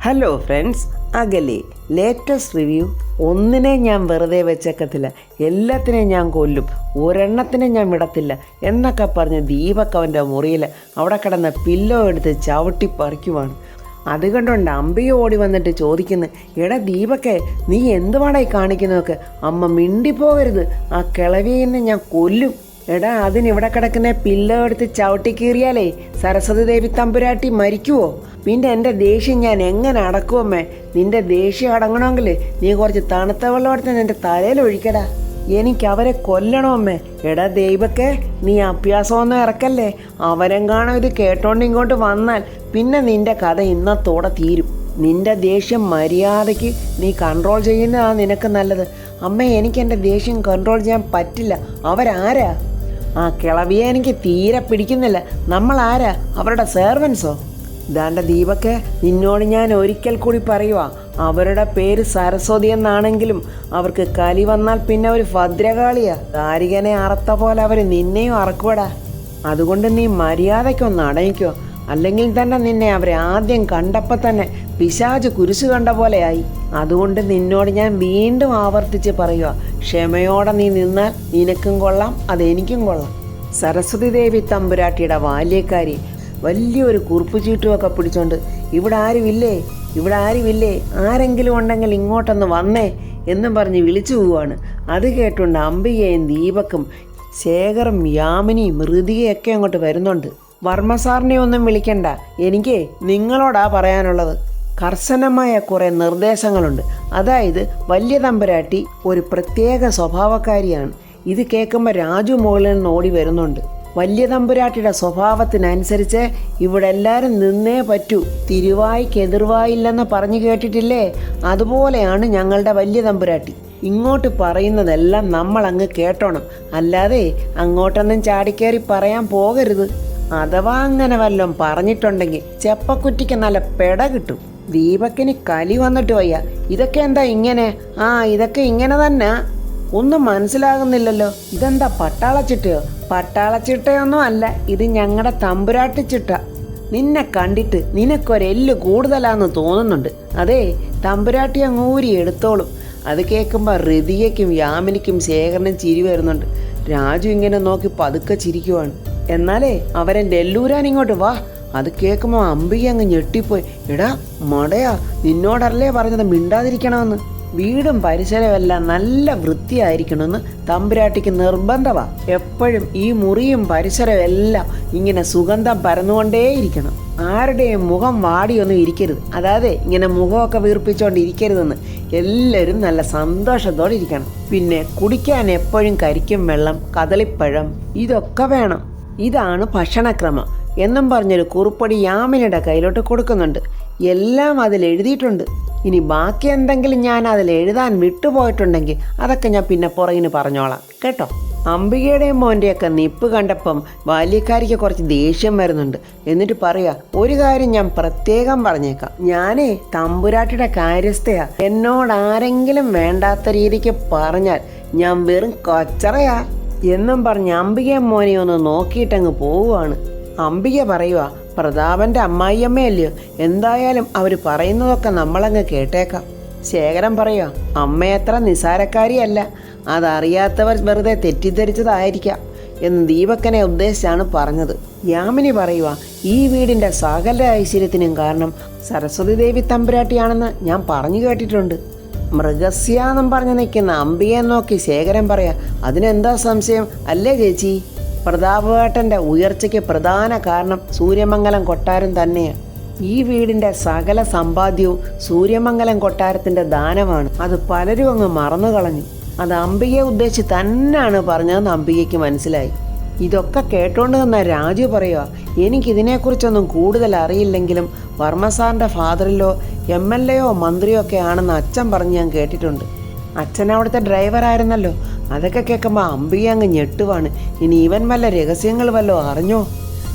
Hello friends, അകലെ latest review. ഒന്നിനെ ഞാൻ വെറുതെ വെച്ചേക്കത്തില്ല, എല്ലാത്തിനെയും ഞാൻ കൊല്ലും, ഒരെണ്ണത്തിനെ ഞാൻ വിടത്തില്ല എന്നൊക്കെ പറഞ്ഞ് ദീപക് അവൻ്റെ മുറിയിൽ അവിടെ കിടന്ന പില്ലോ എടുത്ത് ചവിട്ടി പറിക്കുവാണ്. അത് കണ്ടുകൊണ്ട് അമ്പിക ഓടി വന്നിട്ട് ചോദിക്കുന്നു, എടാ ദീപക്കെ, നീ എന്തുവാടായി കാണിക്കുന്നതൊക്കെ? അമ്മ മിണ്ടിപ്പോകരുത്, ആ കിളവിയെന്ന് ഞാൻ കൊല്ലും. എടാ, അതിനിവിടെ കിടക്കുന്ന പില്ലോ എടുത്ത് ചവിട്ടി കീറിയാലേ സരസ്വതി ദേവി തമ്പുരാട്ടി മരിക്കുവോ? പിന്നെ എൻ്റെ ദേഷ്യം ഞാൻ എങ്ങനെ അടക്കുമമ്മേ? നിൻ്റെ ദേഷ്യം അടങ്ങണമെങ്കിൽ നീ കുറച്ച് തണുത്ത വെള്ളം എടുത്ത് നിൻ്റെ തലയിൽ ഒഴിക്കടാ. എനിക്ക് അവരെ കൊല്ലണമമ്മേ. എടാ ദൈവക്കെ, നീ അഭ്യാസമൊന്നും ഇറക്കല്ലേ. അവരെങ്ങാണോ ഇത് കേട്ടോണ്ട് ഇങ്ങോട്ട് വന്നാൽ പിന്നെ നിൻ്റെ കഥ ഇന്നത്തോടെ തീരും. നിൻ്റെ ദേഷ്യം മര്യാദയ്ക്ക് നീ കൺട്രോൾ ചെയ്യുന്നതാണ് നിനക്ക് നല്ലത്. അമ്മേ, എനിക്ക് എൻ്റെ ദേഷ്യം കൺട്രോൾ ചെയ്യാൻ പറ്റില്ല. അവരാരാ? ആ കിളവിയെ എനിക്ക് തീരെ പിടിക്കുന്നില്ല. നമ്മളാരാ? അവരുടെ സെർവൻസോ? ദാണ്ട ദീപക്കെ, നിന്നോട് ഞാൻ ഒരിക്കൽ കൂടി പറയുക, അവരുടെ പേര് സരസ്വതി എന്നാണെങ്കിലും അവർക്ക് കലി വന്നാൽ പിന്നെ ഒരു ഭദ്രകാളിയാ. ദാരികനെ അറത്ത പോലെ അവർ നിന്നെയും അറക്കുവടാ. അതുകൊണ്ട് നീ മര്യാദയ്ക്കൊന്ന് അടങ്ങിക്കോ, അല്ലെങ്കിൽ തന്നെ നിന്നെ അവരെ ആദ്യം കണ്ടപ്പോൾ തന്നെ പിശാച് കുരിശ് കണ്ട പോലെയായി. അതുകൊണ്ട് നിന്നോട് ഞാൻ വീണ്ടും ആവർത്തിച്ച് പറയുക, ക്ഷമയോടെ നീ നിന്നാൽ നിനക്കും കൊള്ളാം, അതെനിക്കും കൊള്ളാം. സരസ്വതി ദേവി തമ്പുരാട്ടിയുടെ ബാല്യക്കാരി വലിയൊരു കുറുപ്പ് ചീട്ടുമൊക്കെ പിടിച്ചോണ്ട്, ഇവിടെ ആരുമില്ലേ, ഇവിടെ ആരുമില്ലേ, ആരെങ്കിലും ഉണ്ടെങ്കിൽ ഇങ്ങോട്ടൊന്ന് വന്നേ എന്നും പറഞ്ഞ് വിളിച്ചു പോവാണ്. അത് കേട്ടുകൊണ്ട് അംബികയും ദീപക്കും ശേഖറും യാമിനിയും ഋതികയൊക്കെ അങ്ങോട്ട് വരുന്നുണ്ട്. വർമ്മ സാറിനെ ഒന്നും വിളിക്കണ്ട, എനിക്ക് നിങ്ങളോടാ പറയാനുള്ളത്. കർശനമായ കുറേ നിർദ്ദേശങ്ങളുണ്ട്. അതായത് വലിയ തമ്പുരാട്ടി ഒരു പ്രത്യേക സ്വഭാവക്കാരിയാണ്. ഇത് കേൾക്കുമ്പോൾ രാജു മുകളിൽ നിന്ന് ഓടി വരുന്നുണ്ട്. വലിയ തമ്പുരാട്ടിയുടെ സ്വഭാവത്തിനനുസരിച്ച് ഇവിടെ എല്ലാവരും നിന്നേ പറ്റൂ. തിരുവായ്ക്ക് എതിർവായില്ലെന്ന് പറഞ്ഞു കേട്ടിട്ടില്ലേ? അതുപോലെയാണ് ഞങ്ങളുടെ വലിയ തമ്പുരാട്ടി. ഇങ്ങോട്ട് പറയുന്നതെല്ലാം നമ്മൾ അങ്ങ് കേട്ടോണം, അല്ലാതെ അങ്ങോട്ടൊന്നും ചാടിക്കേറി പറയാൻ പോകരുത്. അഥവാ അങ്ങനെ വല്ലതും പറഞ്ഞിട്ടുണ്ടെങ്കിൽ ചെപ്പക്കുറ്റിക്ക് നല്ല പെട കിട്ടും. ദീപക്കിന് കലി വന്നിട്ട് വയ്യ. ഇതൊക്കെ എന്താ ഇങ്ങനെ? ഇതൊക്കെ ഇങ്ങനെ തന്നെ. ഒന്നും മനസ്സിലാകുന്നില്ലല്ലോ. ഇതെന്താ പട്ടാളച്ചിട്ടയോ? പട്ടാളച്ചിട്ടയൊന്നും അല്ല, ഇത് ഞങ്ങളുടെ തമ്പുരാട്ടി ചിട്ട. നിന്നെ കണ്ടിട്ട് നിനക്കൊരെല്ല് കൂടുതലാന്ന് തോന്നുന്നുണ്ട്. അതേ, തമ്പുരാട്ടി അങ്ങ് ഊരി എടുത്തോളും. അത് കേൾക്കുമ്പോൾ ഋതികയ്ക്കും യാമിനിക്കും ശേഖരനും ചിരി വരുന്നുണ്ട്. രാജു ഇങ്ങനെ നോക്കി പതുക്കെ ചിരിക്കുവാണ്. എന്നാലേ അവരെ ഡെല്ലൂരാൻ ഇങ്ങോട്ട് വാ. അത് കേൾക്കുമ്പോൾ അമ്പിക അങ്ങ് ഞെട്ടിപ്പോയി. എടാ മടയാ, നിന്നോടല്ലേ പറഞ്ഞത് മിണ്ടാതിരിക്കണമെന്ന്? വീടും പരിസരമെല്ലാം നല്ല വൃത്തിയായിരിക്കണമെന്ന് തമ്പുരാട്ടിക്ക് നിർബന്ധമാ. എപ്പോഴും ഈ മുറിയും പരിസരവും എല്ലാം ഇങ്ങനെ സുഗന്ധം പരന്നുകൊണ്ടേയിരിക്കണം. ആരുടെയും മുഖം വാടിയൊന്നും ഇരിക്കരുത്. അതായത് ഇങ്ങനെ മുഖമൊക്കെ വീർപ്പിച്ചുകൊണ്ട് ഇരിക്കരുതെന്ന്. എല്ലാവരും നല്ല സന്തോഷത്തോടെ ഇരിക്കണം. പിന്നെ കുടിക്കാൻ എപ്പോഴും കരിക്കും വെള്ളം, കദളിപ്പഴം, ഇതൊക്കെ വേണം. ഇതാണ് ഭക്ഷണക്രമം എന്നും പറഞ്ഞൊരു കുറിപ്പടി യാമിനിയുടെ കയ്യിലോട്ട് കൊടുക്കുന്നുണ്ട്. എല്ലാം അതിൽ എഴുതിയിട്ടുണ്ട്. ഇനി ബാക്കി എന്തെങ്കിലും ഞാൻ അതിൽ എഴുതാൻ വിട്ടുപോയിട്ടുണ്ടെങ്കിൽ അതൊക്കെ ഞാൻ പിന്നെ പുറകിന് പറഞ്ഞോളാം കേട്ടോ. അംബികയുടെയും മോൻ്റെയൊക്കെ നിപ്പ് കണ്ടപ്പം ബാല്യക്കാരിക്ക് കുറച്ച് ദേഷ്യം വരുന്നുണ്ട്. എന്നിട്ട് പറയാ, ഒരു കാര്യം ഞാൻ പ്രത്യേകം പറഞ്ഞേക്കാം, ഞാനേ തമ്പുരാട്ടിയുടെ കാര്യസ്ഥയാ. എന്നോട് ആരെങ്കിലും വേണ്ടാത്ത രീതിക്ക് പറഞ്ഞാൽ ഞാൻ വെറും കൊച്ചറയാ എന്നും പറഞ്ഞ് അംബികയും മോനെ ഒന്ന് നോക്കിയിട്ടങ്ങ് പോവുകയാണ്. അംബിക പറയുക, പ്രതാപൻ്റെ അമ്മായിയമ്മയല്ലയോ, എന്തായാലും അവർ പറയുന്നതൊക്കെ നമ്മളങ്ങ് കേട്ടേക്കാം. ശേഖരൻ പറയുക, അമ്മയത്ര നിസാരക്കാരിയല്ല, അതറിയാത്തവർ വെറുതെ തെറ്റിദ്ധരിച്ചതായിരിക്കാം എന്ന് ദീപക്കനെ ഉദ്ദേശിച്ചാണ് പറഞ്ഞത്. യാമിനി പറയുക, ഈ വീടിൻ്റെ സകല ഐശ്വര്യത്തിനും കാരണം സരസ്വതി ദേവി തമ്പുരാട്ടിയാണെന്ന് ഞാൻ പറഞ്ഞു കേട്ടിട്ടുണ്ട്. മൃഗസ്യാന്നും പറഞ്ഞു നിൽക്കുന്ന അംബികയെ നോക്കി ശേഖരൻ പറയാ, അതിനെന്താ സംശയം അല്ലേ ചേച്ചി? പ്രതാപേട്ടൻ്റെ ഉയർച്ചയ്ക്ക് പ്രധാന കാരണം സൂര്യമംഗലം കൊട്ടാരം തന്നെയാണ്. ഈ വീടിൻ്റെ സകല സമ്പാദ്യവും സൂര്യമംഗലം കൊട്ടാരത്തിൻ്റെ ദാനമാണ്. അത് പലരും അങ്ങ് മറന്നു കളഞ്ഞു. അത് അംബികയെ ഉദ്ദേശിച്ച് തന്നെയാണ് പറഞ്ഞതെന്ന് അംബികയ്ക്ക് മനസ്സിലായി. ഇതൊക്കെ കേട്ടോണ്ട് നിന്ന രാജു പറയുക, എനിക്കിതിനെക്കുറിച്ചൊന്നും കൂടുതൽ അറിയില്ലെങ്കിലും വർമ്മസാറിൻ്റെ ഫാദറിലോ MLA മന്ത്രിയോ ഒക്കെ ആണെന്ന് അച്ഛൻ പറഞ്ഞ് ഞാൻ കേട്ടിട്ടുണ്ട്. അച്ഛൻ അവിടുത്തെ ഡ്രൈവറായിരുന്നല്ലോ. അതൊക്കെ കേൾക്കുമ്പോൾ അംബിക അങ്ങ് ഞെട്ടുവാണ്. ഇനി ഇവൻ വല്ല രഹസ്യങ്ങൾ വല്ലോ അറിഞ്ഞോ?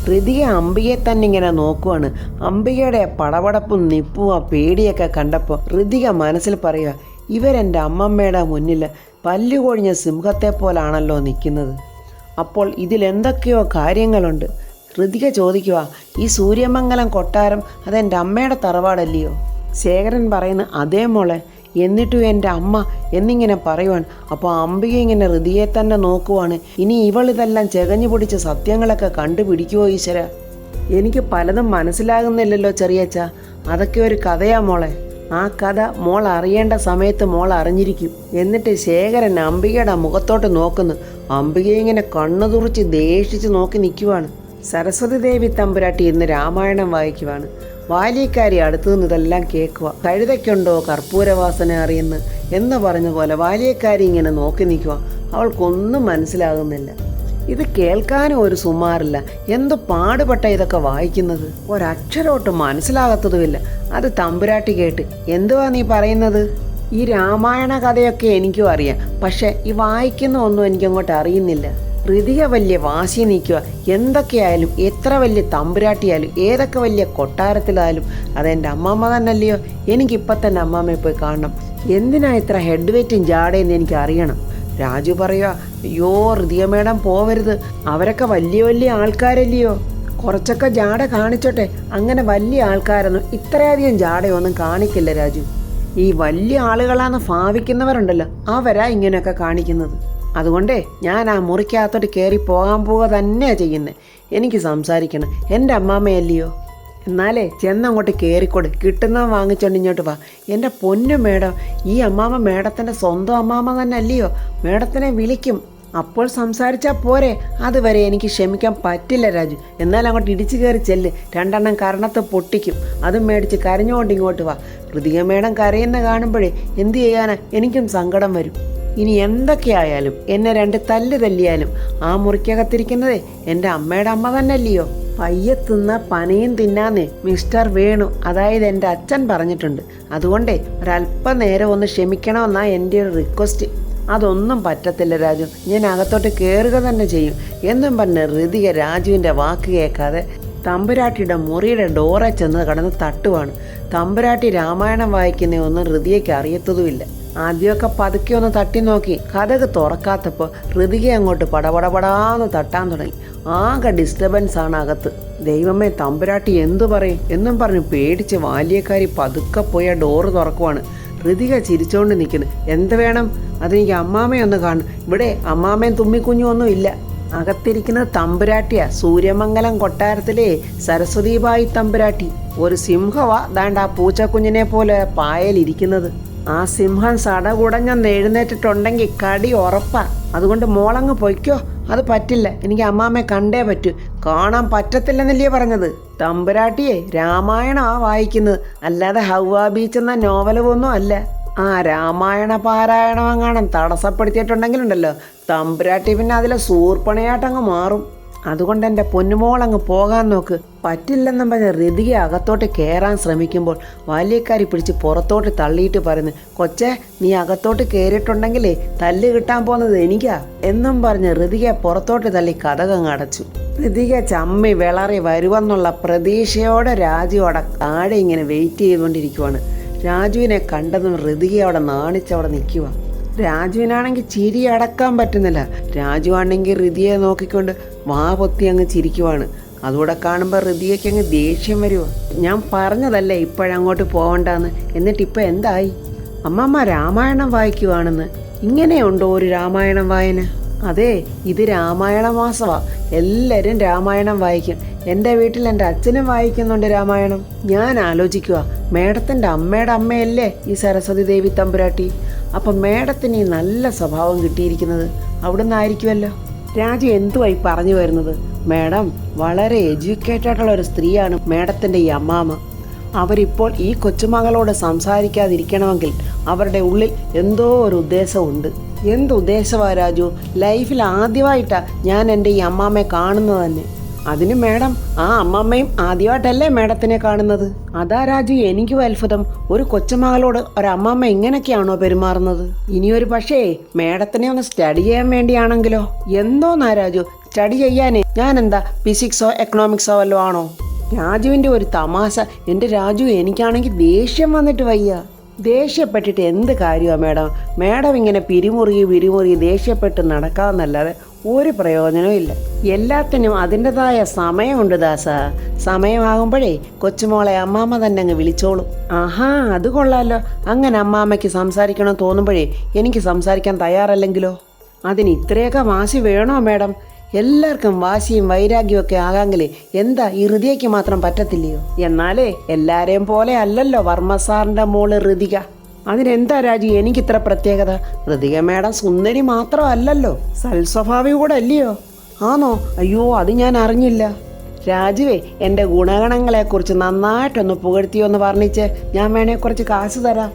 ഋതിക അംബികയെ തന്നെ ഇങ്ങനെ നോക്കുവാണ്. അംബികയുടെ പടപടപ്പും നിപ്പും ആ പേടിയൊക്കെ കണ്ടപ്പോൾ ഋതിക മനസ്സിൽ പറയുക, ഇവരെൻ്റെ അമ്മമ്മയുടെ മുന്നിൽ പല്ലുകൊഴിഞ്ഞ സിംഹത്തെ പോലാണല്ലോ നിൽക്കുന്നത്. അപ്പോൾ ഇതിലെന്തൊക്കെയോ കാര്യങ്ങളുണ്ട്. ഋതിക ചോദിക്കുക, ഈ സൂര്യമംഗലം കൊട്ടാരം അതെൻ്റെ അമ്മയുടെ തറവാടല്ലയോ? ശേഖരൻ പറയുന്ന അതേ മോളെ, എന്നിട്ടും എൻ്റെ അമ്മ എന്നിങ്ങനെ പറയുവാൻ. അപ്പോൾ അംബിക ഇങ്ങനെ ഹൃദയെ തന്നെ നോക്കുവാണ്. ഇനി ഇവളിതെല്ലാം ചെകഞ്ഞു പിടിച്ച് സത്യങ്ങളൊക്കെ കണ്ടുപിടിക്കുമോ ഈശ്വര? എനിക്ക് പലതും മനസ്സിലാകുന്നില്ലല്ലോ ചെറിയച്ഛ. അതൊക്കെ ഒരു കഥയാ മോളെ. ആ കഥ മോൾ അറിയേണ്ട സമയത്ത് മോൾ അറിഞ്ഞിരിക്കും. എന്നിട്ട് ശേഖരൻ അംബികയുടെ മുഖത്തോട്ട് നോക്കുന്നു. അംബിക ഇങ്ങനെ കണ്ണു തുറിച്ച് ദേഷിച്ച് നോക്കി നിൽക്കുവാണ്. സരസ്വതി ദേവി തമ്പുരാട്ടി ഇന്ന് രാമായണം വായിക്കുവാണ്. ബാല്യക്കാരി അടുത്തു നിന്ന് ഇതെല്ലാം കേൾക്കുക. കഴുതയ്ക്കുണ്ടോ കർപ്പൂരവാസന അറിയുന്നു എന്ന് പറഞ്ഞ പോലെ ബാല്യക്കാരി ഇങ്ങനെ നോക്കി നിൽക്കുക. അവൾക്കൊന്നും മനസ്സിലാകുന്നില്ല. ഇത് കേൾക്കാനും ഒരു സുമാറില്ല. എന്തു പാടുപെട്ട ഇതൊക്കെ വായിക്കുന്നത്. ഒരക്ഷരോട്ട് മനസ്സിലാകത്തതുമില്ല. അത് തമ്പുരാട്ടി കേട്ട്, എന്തുവാ നീ പറയുന്നത്? ഈ രാമായണ കഥയൊക്കെ എനിക്കും അറിയാം, പക്ഷെ ഈ വായിക്കുന്ന ഒന്നും എനിക്കങ്ങോട്ട് അറിയുന്നില്ല. ഋതിക വലിയ വാശി നിൽക്കുക. എന്തൊക്കെയായാലും, എത്ര വലിയ തമ്പുരാട്ടിയായാലും, ഏതൊക്കെ വലിയ കൊട്ടാരത്തിലായാലും അതെൻ്റെ അമ്മാമ്മ തന്നെയല്ലയോ. എനിക്കിപ്പം തന്നെ അമ്മാമ്മയെ പോയി കാണണം. എന്തിനാ ഇത്ര ഹെഡ് വെയിറ്റും ജാടയെന്ന് എനിക്ക് അറിയണം. രാജു പറയുക, അയ്യോ ഋതിക മേഡം പോവരുത്, അവരൊക്കെ വലിയ വലിയ ആൾക്കാരല്ലയോ, കുറച്ചൊക്കെ ജാട കാണിച്ചോട്ടെ. അങ്ങനെ വലിയ ആൾക്കാരൊന്നും ഇത്രയധികം ജാടയൊന്നും കാണിക്കില്ല രാജു. ഈ വലിയ ആളുകളാണെന്ന് ഭാവിക്കുന്നവരുണ്ടല്ലോ, അവരാ ഇങ്ങനെയൊക്കെ കാണിക്കുന്നത്. അതുകൊണ്ടേ ഞാൻ ആ മുറിക്കകത്തോട്ട് കയറി പോകാൻ പോവുക തന്നെയാണ് ചെയ്യുന്നത്. എനിക്ക് സംസാരിക്കണം, എൻ്റെ അമ്മാമ്മയല്ലയോ. എന്നാലേ ചെന്നങ്ങോട്ട് കയറിക്കൊട്, കിട്ടുന്ന വാങ്ങിച്ചോണ്ട് ഇങ്ങോട്ട് വാ. എൻ്റെ പൊന്നു മേഡം, ഈ അമ്മാമ്മ മേഡത്തിൻ്റെ സ്വന്തം അമ്മാമ്മ തന്നെ അല്ലയോ. മേഡത്തിനെ വിളിക്കും, അപ്പോൾ സംസാരിച്ചാൽ പോരെ. അതുവരെ എനിക്ക് ക്ഷമിക്കാൻ പറ്റില്ല രാജു. എന്നാൽ അങ്ങോട്ട് ഇടിച്ചു കയറി ചെല്ല്, രണ്ടെണ്ണം കരണത്ത് പൊട്ടിക്കും. അതും മേടിച്ച് കരഞ്ഞുകൊണ്ട് ഇങ്ങോട്ട് വാ. ഋതിക മേഡം കരയുന്ന കാണുമ്പോഴേ എന്തു ചെയ്യാനാ, എനിക്കും സങ്കടം വരും. ഇനി എന്തൊക്കെയായാലും, എന്നെ രണ്ട് തല്ല് തല്ലിയാലും ആ മുറിക്കകത്തിരിക്കുന്നതേ എൻ്റെ അമ്മയുടെ അമ്മ തന്നെയല്ലയോ. പയ്യെ തിന്ന പനയും തിന്നാന്നേ മിസ്റ്റർ വേണു, അതായത് എൻ്റെ അച്ഛൻ പറഞ്ഞിട്ടുണ്ട്. അതുകൊണ്ടേ ഒരല്പം നേരം ഒന്ന് ക്ഷമിക്കണമെന്നാ എൻ്റെ ഒരു റിക്വസ്റ്റ്. അതൊന്നും പറ്റത്തില്ല രാജു, ഞാൻ അകത്തോട്ട് കയറുക തന്നെ ചെയ്യും എന്നും പറഞ്ഞ് ഋതിക രാജുവിൻ്റെ വാക്ക് കേൾക്കാതെ തമ്പുരാട്ടിയുടെ മുറിയുടെ ഡോറെ ചെന്ന് കടന്ന് തട്ടുവാണ്. തമ്പുരാട്ടി രാമായണം വായിക്കുന്ന ഒന്നും ഋതികയ്ക്ക് അറിയത്തതുമില്ല. ആദ്യമൊക്കെ പതുക്കെ ഒന്ന് തട്ടി നോക്കി. കഥക് തുറക്കാത്തപ്പോൾ ഋതിക അങ്ങോട്ട് പടപടപടാന്ന് തട്ടാൻ തുടങ്ങി. ആകെ ഡിസ്റ്റർബൻസ് ആണ് അകത്ത്. ദൈവമേ, തമ്പുരാട്ടി എന്തു പറയും എന്നും പറഞ്ഞ് പേടിച്ച് ബാല്യക്കാരി പതുക്കെ പോയി ആ ഡോറ് തുറക്കുവാണ്. ഋതിക ചിരിച്ചോണ്ട് നിൽക്കുന്നു. എന്ത് വേണം? അതെനിക്ക് അമ്മാമ്മയൊന്ന് കാണും. ഇവിടെ അമ്മാമ്മയും തുമ്മിക്കുഞ്ഞും ഒന്നും ഇല്ല. അകത്തിരിക്കുന്നത് തമ്പുരാട്ടിയാ. സൂര്യമംഗലം കൊട്ടാരത്തിലെ സരസ്വതിബായി തമ്പുരാട്ടി. ഒരു സിംഹവാ ദാണ്ട് ആ പൂച്ചക്കുഞ്ഞിനെ പോലെ പായലിരിക്കുന്നത്. ആ സിംഹം സടകുടഞ്ഞൊന്ന് എഴുന്നേറ്റിട്ടുണ്ടെങ്കിൽ കടി ഉറപ്പാ. അതുകൊണ്ട് മോളങ്ങ് പൊയ്ക്കോ. അത് പറ്റില്ല, എനിക്ക് അമ്മാമ്മയെ കണ്ടേ പറ്റൂ. കാണാൻ പറ്റത്തില്ലെന്നല്ലേ പറഞ്ഞത്? തമ്പുരാട്ടിയെ രാമായണമാ വായിക്കുന്നത്, അല്ലാതെ ഹൗവ ബീച്ച് എന്ന നോവലൊന്നും അല്ല. ആ രാമായണ പാരായണം അങ്ങാണം തടസ്സപ്പെടുത്തിയിട്ടുണ്ടെങ്കിലുണ്ടല്ലോ തമ്പുരാട്ടി പിന്നെ അതിലെ സൂർപ്പണയായിട്ടങ്ങ് മാറും. അതുകൊണ്ട് എൻ്റെ പൊന്നുമോളങ്ങ് പോകാൻ നോക്ക്. പറ്റില്ലെന്നും പറഞ്ഞ് ഋതിക അകത്തോട്ട് കയറാൻ ശ്രമിക്കുമ്പോൾ ബാല്യക്കാരി പിടിച്ച് പുറത്തോട്ട് തള്ളിയിട്ട് പറയുന്നു, കൊച്ചേ നീ അകത്തോട്ട് കയറിയിട്ടുണ്ടെങ്കിലേ തല്ല് കിട്ടാൻ പോകുന്നത് എനിക്കാ എന്നും പറഞ്ഞ് ഋതികയെ പുറത്തോട്ട് തള്ളി കതകങ്ങ് അടച്ചു. ഋതിക ചമ്മി വിളറി വരുമെന്നുള്ള പ്രതീക്ഷയോടെ രാജു അവിടെ താഴെ ഇങ്ങനെ വെയിറ്റ് ചെയ്തുകൊണ്ടിരിക്കുവാണ്. രാജുവിനെ കണ്ടതും ഋതിക അവിടെ നാണിച്ചവിടെ നിൽക്കുക. രാജുവിനാണെങ്കിൽ ചിരി അടക്കാൻ പറ്റുന്നില്ല. രാജു ആണെങ്കിൽ ഋതിയെ നോക്കിക്കൊണ്ട് വാ പൊത്തി അങ്ങ് ചിരിക്കുവാണ്. അതുകൂടെ കാണുമ്പോൾ ഋതികയ്ക്ക് അങ്ങ് ദേഷ്യം വരുവാ. ഞാൻ പറഞ്ഞതല്ലേ ഇപ്പോഴങ്ങോട്ട് പോകണ്ടെന്ന്, എന്നിട്ടിപ്പോൾ എന്തായി? അമ്മമ്മ രാമായണം വായിക്കുവാണെന്ന്. ഇങ്ങനെയുണ്ടോ ഒരു രാമായണം വായന? അതെ, ഇത് രാമായണ മാസമാ. എല്ലാവരും രാമായണം വായിക്കും. എൻ്റെ വീട്ടിൽ എൻ്റെ അച്ഛനും വായിക്കുന്നുണ്ട് രാമായണം. ഞാൻ ആലോചിക്കുക, മേഡത്തിൻ്റെ അമ്മയുടെ അമ്മയല്ലേ ഈ സരസ്വതി ദേവി തമ്പുരാട്ടി? അപ്പം മേഡത്തിന് ഈ നല്ല സ്വഭാവം കിട്ടിയിരിക്കുന്നത് അവിടുന്ന് ആയിരിക്കുമല്ലോ. രാജു എന്തുവായി പറഞ്ഞു വരുന്നത്? മേഡം വളരെ എഡ്യൂക്കേറ്റഡ് ആയിട്ടുള്ള ഒരു സ്ത്രീയാണ് മേഡത്തിൻ്റെ ഈ അമ്മാമ്മ. അവരിപ്പോൾ ഈ കൊച്ചുമകളോട് സംസാരിക്കാതിരിക്കണമെങ്കിൽ അവരുടെ ഉള്ളിൽ എന്തോ ഒരു ഉദ്ദേശമുണ്ട്. എന്ത് ഉദ്ദേശമാണ് രാജു? ലൈഫിൽ ആദ്യമായിട്ടാണ് ഞാൻ എൻ്റെ ഈ അമ്മാമ്മയെ കാണുന്നത് തന്നെ. അതിന് മേഡം ആ അമ്മമ്മയും ആദ്യമായിട്ടല്ലേ മേഡത്തിനെ കാണുന്നത്? അതാ രാജു എനിക്കും അത്ഭുതം. ഒരു കൊച്ചുമകളോട് ഒരമ്മമ്മ ഇങ്ങനെയൊക്കെയാണോ പെരുമാറുന്നത്? ഇനിയൊരു പക്ഷേ മേഡത്തിനെ ഒന്ന് സ്റ്റഡി ചെയ്യാൻ വേണ്ടിയാണെങ്കിലോ? എന്തോന്നാ രാജു സ്റ്റഡി ചെയ്യാനേ? ഞാൻ എന്താ ഫിസിക്സോ എക്കണോമിക്സോ വല്ലതും ആണോ? രാജുവിൻ്റെ ഒരു തമാശ. എൻ്റെ രാജു, എനിക്കാണെങ്കിൽ ദേഷ്യം വന്നിട്ട് വയ്യ. ദേഷ്യപ്പെട്ടിട്ട് എന്ത് കാര്യമാണ് മേഡം? മേഡം ഇങ്ങനെ പിരിമുറുകി ദേഷ്യപ്പെട്ട് നടക്കാമെന്നല്ലാതെ ഒരു പ്രയോജനവും ഇല്ല. എല്ലാത്തിനും അതിൻ്റെതായ സമയമുണ്ട് ദാസ. സമയമാകുമ്പോഴേ കൊച്ചുമോളെ അമ്മാമ്മ തന്നെ അങ്ങ് വിളിച്ചോളും. ആഹാ, അത് കൊള്ളാലോ. അങ്ങനെ അമ്മാമ്മയ്ക്ക് സംസാരിക്കണം തോന്നുമ്പോഴേ എനിക്ക് സംസാരിക്കാൻ തയ്യാറല്ലെങ്കിലോ? അതിന് ഇത്രയൊക്കെ വാശി വേണോ മാഡം? എല്ലാവർക്കും വാശിയും വൈരാഗ്യവും ഒക്കെ ആകാമെങ്കിൽ എന്താ ഈ ഹൃദയയ്ക്ക് മാത്രം പറ്റത്തില്ലയോ? എന്നാലേ എല്ലാരെയും പോലെ അല്ലല്ലോ വർമ്മ സാറിൻ്റെ മോള് ഋതിക. അതിനെന്താ രാജി എനിക്കിത്ര പ്രത്യേകത? ഋതിക മാഡം സുന്ദരി മാത്രമല്ലല്ലോ, സൽസ്വഭാവി കൂടെ അല്ലയോ? ആണോ? അയ്യോ, അത് ഞാൻ അറിഞ്ഞില്ല. രാജുവേ, എൻ്റെ ഗുണഗണങ്ങളെക്കുറിച്ച് നന്നായിട്ടൊന്ന് പുകഴ്ത്തിയൊന്ന് വർണ്ണിച്ച് ഞാൻ വേണേ കുറച്ച് കാശ് തരാം.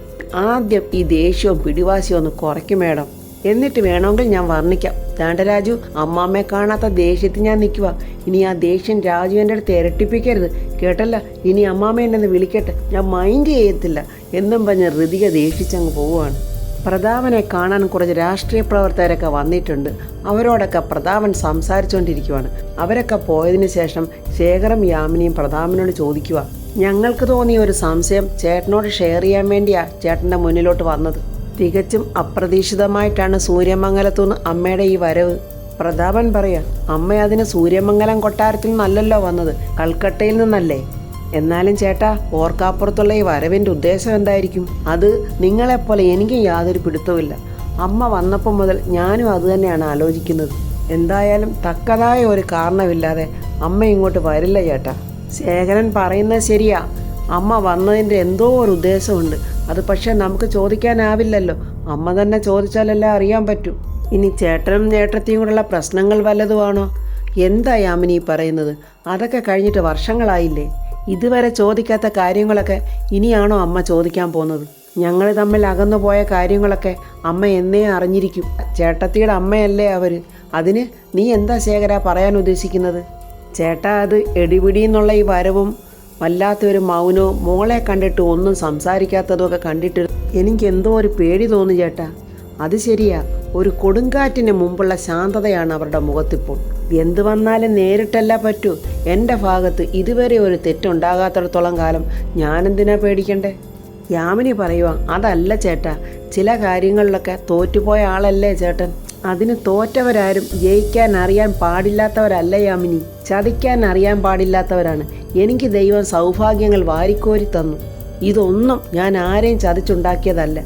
ആദ്യം ഈ ദേഷ്യവും പിടിവാശിയും ഒന്ന് കുറയ്ക്കും മാഡം, എന്നിട്ട് വേണമെങ്കിൽ ഞാൻ വർണ്ണിക്കാം. ദാണ്ട രാജു, അമ്മാമ്മയെ കാണാത്ത ദേഷ്യത്തിൽ ഞാൻ നിൽക്കുക. ഇനി ആ ദേഷ്യം രാജുവിൻ്റെ അടുത്ത് ഇരട്ടിപ്പിക്കരുത്, കേട്ടല്ല? ഇനി അമ്മാമ്മ എന്നെ വിളിക്കട്ടെ, ഞാൻ മൈൻഡ് ചെയ്യത്തില്ല എന്നും പറഞ്ഞ് ഋതിക ദേഷിച്ചങ്ങ് പോവുകയാണ്. പ്രതാപനെ കാണാൻ കുറച്ച് രാഷ്ട്രീയ പ്രവർത്തകരൊക്കെ വന്നിട്ടുണ്ട്. അവരോടൊക്കെ പ്രതാപൻ സംസാരിച്ചുകൊണ്ടിരിക്കുവാണ്. അവരൊക്കെ പോയതിനു ശേഷം ശേഖരം യാമിനിയും പ്രതാപനോട് ചോദിക്കുക, ഞങ്ങൾക്ക് തോന്നിയ ഒരു സംശയം ചേട്ടനോട് ഷെയർ ചെയ്യാൻ വേണ്ടിയാ ചേട്ടൻ്റെ മുന്നിലോട്ട് വന്നത്. തികച്ചും അപ്രതീക്ഷിതമായിട്ടാണ് സൂര്യമംഗലത്തുനിന്ന് അമ്മയുടെ ഈ വരവ്. പ്രതാപൻ പറയാ, അമ്മ അതിന് സൂര്യമംഗലം കൊട്ടാരത്തിൽ നിന്നല്ലല്ലോ വന്നത്, കൽക്കട്ടയിൽ നിന്നല്ലേ? എന്നാലും ചേട്ടാ, ഓർക്കാപ്പുറത്തുള്ള ഈ വരവിൻ്റെ ഉദ്ദേശം എന്തായിരിക്കും? അത് നിങ്ങളെപ്പോലെ എനിക്കും യാതൊരു പിടുത്തവുമില്ല. അമ്മ വന്നപ്പോൾ മുതൽ ഞാനും അതുതന്നെയാണ് ആലോചിക്കുന്നത്. എന്തായാലും തക്കതായ ഒരു കാരണമില്ലാതെ അമ്മ ഇങ്ങോട്ട് വരില്ല ചേട്ടാ. ശേഖരൻ പറയുന്നത് ശരിയാ, അമ്മ വന്നതിൻ്റെ എന്തോ ഒരു ഉദ്ദേശമുണ്ട്. അത് പക്ഷേ നമുക്ക് ചോദിക്കാനാവില്ലല്ലോ, അമ്മ തന്നെ ചോദിച്ചാലല്ലേ അറിയാൻ പറ്റൂ. ഇനി ചേട്ടനും ചേട്ടത്തിയും കൂടെയുള്ള പ്രശ്നങ്ങൾ വല്ലതുമാണോ? എന്താ യാമിനി പറയുന്നത്? അതൊക്കെ കഴിഞ്ഞിട്ട് വർഷങ്ങളായില്ലേ? ഇതുവരെ ചോദിക്കാത്ത കാര്യങ്ങളൊക്കെ ഇനിയാണോ അമ്മ ചോദിക്കാൻ പോകുന്നത്? ഞങ്ങൾ തമ്മിൽ അകന്നു പോയ കാര്യങ്ങളൊക്കെ അമ്മ എന്നേ അറിഞ്ഞിരിക്കും. ചേട്ടത്തിയുടെ അമ്മയല്ലേ അവർ. അതിന് നീ എന്താ ശേഖര പറയാൻ ഉദ്ദേശിക്കുന്നത്? ചേട്ടാ, അത് എടിപിടി എന്നുള്ള ഈ വരവും വല്ലാത്തൊരു മൗനവും മോളെ കണ്ടിട്ട് ഒന്നും സംസാരിക്കാത്തതും ഒക്കെ കണ്ടിട്ട് എനിക്കെന്തോ ഒരു പേടി തോന്നി ചേട്ടാ. അത് ശരിയാ, ഒരു കൊടുങ്കാറ്റിന് മുമ്പുള്ള ശാന്തതയാണ് അവരുടെ മുഖത്തിപ്പോൾ. എന്തു വന്നാലും നേരിട്ടല്ല പറ്റൂ. എൻ്റെ ഭാഗത്ത് ഇതുവരെ ഒരു തെറ്റുണ്ടാകാത്തിടത്തോളം കാലം ഞാനെന്തിനാ പേടിക്കണ്ടേ? യാമിനി പറയുക, അതല്ല ചേട്ടാ, ചില കാര്യങ്ങളിലൊക്കെ തോറ്റുപോയ ആളല്ലേ ചേട്ടൻ. അതിന് തോറ്റവരാരും ജയിക്കാൻ അറിയാൻ പാടില്ലാത്തവരല്ല യാമിനി, ചതിക്കാൻ അറിയാൻ പാടില്ലാത്തവരാണ്. എനിക്ക് ദൈവം സൗഭാഗ്യങ്ങൾ വാരിക്കോരി തന്നു. ഇതൊന്നും ഞാൻ ആരെയും ചതിച്ചുണ്ടാക്കിയതല്ല.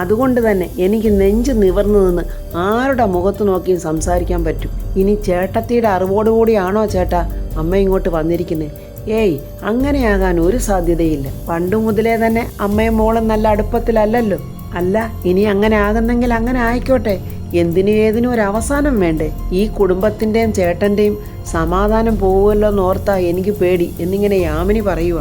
അതുകൊണ്ട് തന്നെ എനിക്ക് നെഞ്ച് നിവർന്നു നിന്ന് ആരുടെ മുഖത്ത് നോക്കിയും സംസാരിക്കാൻ പറ്റും. ഇനി ചേട്ടത്തിയുടെ അറിവോടുകൂടിയാണോ ചേട്ടാ അമ്മ ഇങ്ങോട്ട് വന്നിരിക്കുന്നത്? ഏയ്, അങ്ങനെയാകാൻ ഒരു സാധ്യതയില്ല. പണ്ടു മുതലേ തന്നെ അമ്മയും മോളും നല്ല അടുപ്പത്തിലല്ലല്ലോ. അല്ല, ഇനി അങ്ങനെ ആകുന്നെങ്കിൽ അങ്ങനെ ആയിക്കോട്ടെ. എന്തിനും ഏതിനും ഒരു അവസാനം വേണ്ടേ? ഈ കുടുംബത്തിൻ്റെയും ചേട്ടൻ്റെയും സമാധാനം പോവുമല്ലോ എന്നോർത്താ എനിക്ക് പേടി എന്നിങ്ങനെ യാമിനി പറയുക.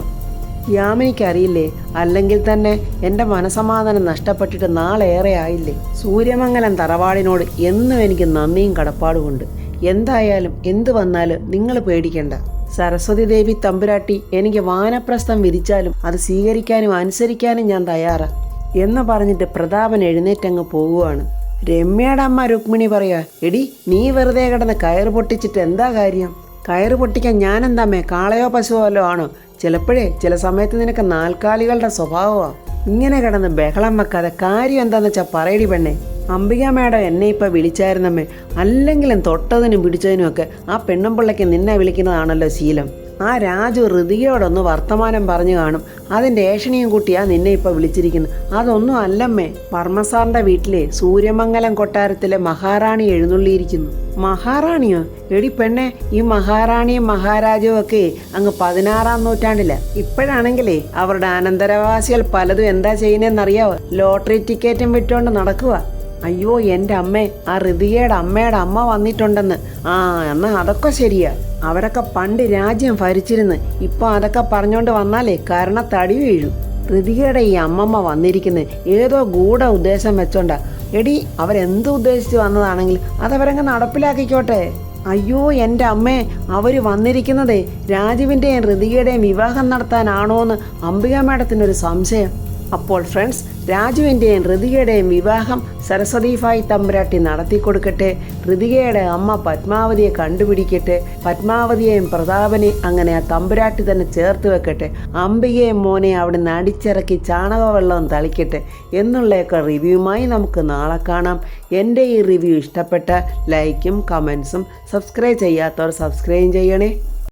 യാമിനിക്കറിയില്ലേ, അല്ലെങ്കിൽ തന്നെ എൻ്റെ മനസമാധാനം നഷ്ടപ്പെട്ടിട്ട് നാളേറെ ആയില്ലേ. സൂര്യമംഗലം തറവാടിനോട് എന്നും എനിക്ക് നന്ദിയും കടപ്പാടുമുണ്ട്. എന്തായാലും എന്തു വന്നാലും നിങ്ങൾ പേടിക്കണ്ട. സരസ്വതി ദേവി തമ്പുരാട്ടി എനിക്ക് വാനപ്രസ്ഥം വിധിച്ചാലും അത് സ്വീകരിക്കാനും അനുസരിക്കാനും ഞാൻ തയ്യാറാ എന്ന് പറഞ്ഞിട്ട് പ്രതാപൻ എഴുന്നേറ്റങ്ങ് പോവുകയാണ്. രമ്യയുടെ അമ്മ രുക്മിണി പറയാ, എടി നീ വെറുതെ കിടന്ന് കയറ് പൊട്ടിച്ചിട്ട് എന്താ കാര്യം? കയറ് പൊട്ടിക്കാൻ ഞാനെന്താമ്മേ കാളയോ പശുവോ വല്ലോ ആണോ? ചില സമയത്ത് നിനക്ക് നാൽക്കാലികളുടെ സ്വഭാവമാണ്. ഇങ്ങനെ കിടന്ന് ബഹളം വെക്കാതെ കാര്യം എന്താണെന്ന് വെച്ചാൽ പറയടി പെണ്ണെ. അംബിക മേഡം എന്നെ ഇപ്പം വിളിച്ചായിരുന്നമ്മേ. അല്ലെങ്കിലും തൊട്ടതിനും പിടിച്ചതിനും ഒക്കെ ആ പെണ്ണും പിള്ളയ്ക്ക് നിന്നെ വിളിക്കുന്നതാണല്ലോ ശീലം. ആ രാജു ഋതികയോടൊന്ന് വർത്തമാനം പറഞ്ഞു കാണും. അതിൻ്റെ ഏഷണിയും കുട്ടിയാ നിന്നെ ഇപ്പം വിളിച്ചിരിക്കുന്നത്. അതൊന്നും അല്ലമ്മേ, വർമ്മസാറിൻ്റെ വീട്ടിലെ സൂര്യമംഗലം കൊട്ടാരത്തിലെ മഹാറാണി എഴുന്നള്ളിയിരിക്കുന്നു. മഹാറാണിയോ? എടി പെണ്ണെ, ഈ മഹാറാണിയും മഹാരാജവും ഒക്കെ അങ്ങ് 16-ാം നൂറ്റാണ്ടില. ഇപ്പോഴാണെങ്കിലേ അവരുടെ അനന്തരവാസികൾ പലതും എന്താ ചെയ്യുന്നതെന്നറിയാവോ? ലോട്ടറി ടിക്കറ്റും വിട്ടുകൊണ്ട് നടക്കുക. അയ്യോ എൻ്റെ അമ്മേ, ആ ഋതികയുടെ അമ്മയുടെ അമ്മ വന്നിട്ടുണ്ടെന്ന്. ആ, എന്നാൽ അതൊക്കെ ശരിയാ. അവരൊക്കെ പണ്ട് രാജ്യം ഭരിച്ചിരുന്ന്. ഇപ്പം അതൊക്കെ പറഞ്ഞുകൊണ്ട് വന്നാലേ കാരണത്തടി വീഴും. ഋതികയുടെ ഈ അമ്മമ്മ വന്നിരിക്കുന്നത് ഏതോ ഗൂഢ ഉദ്ദേശം വെച്ചോണ്ടാ. എടി, അവരെന്ത് ഉദ്ദേശിച്ച് വന്നതാണെങ്കിൽ അതവരങ്ങ് നടപ്പിലാക്കിക്കോട്ടെ. അയ്യോ എൻ്റെ അമ്മേ, അവർ വന്നിരിക്കുന്നതേ രാജുവിൻ്റെയും ഋതികയുടെയും വിവാഹം നടത്താനാണോ എന്ന് അംബിക മേഡത്തിനൊരു സംശയം. അപ്പോൾ ഫ്രണ്ട്സ്, രാജുവിൻ്റെയും ഋതികയുടെയും വിവാഹം സരസ്വതി ഫായ് തമ്പുരാട്ടി നടത്തി കൊടുക്കട്ടെ. ഋതികയുടെ അമ്മ പത്മാവതിയെ കണ്ടുപിടിക്കട്ടെ. പത്മാവതിയെയും പ്രതാപനെയും അങ്ങനെ ആ തമ്പുരാട്ടി തന്നെ ചേർത്ത് വെക്കട്ടെ. അംബികയും മോനെ അവിടുന്ന് അടിച്ചിറക്കി ചാണകവെള്ളം തളിക്കട്ടെ എന്നുള്ളതൊക്കെ റിവ്യൂമായി നമുക്ക് നാളെ കാണാം. എൻ്റെ ഈ റിവ്യൂ ഇഷ്ടപ്പെട്ട ലൈക്കും കമൻസും സബ്സ്ക്രൈബ് ചെയ്യാത്തവർ സബ്സ്ക്രൈബ് ചെയ്യണേ.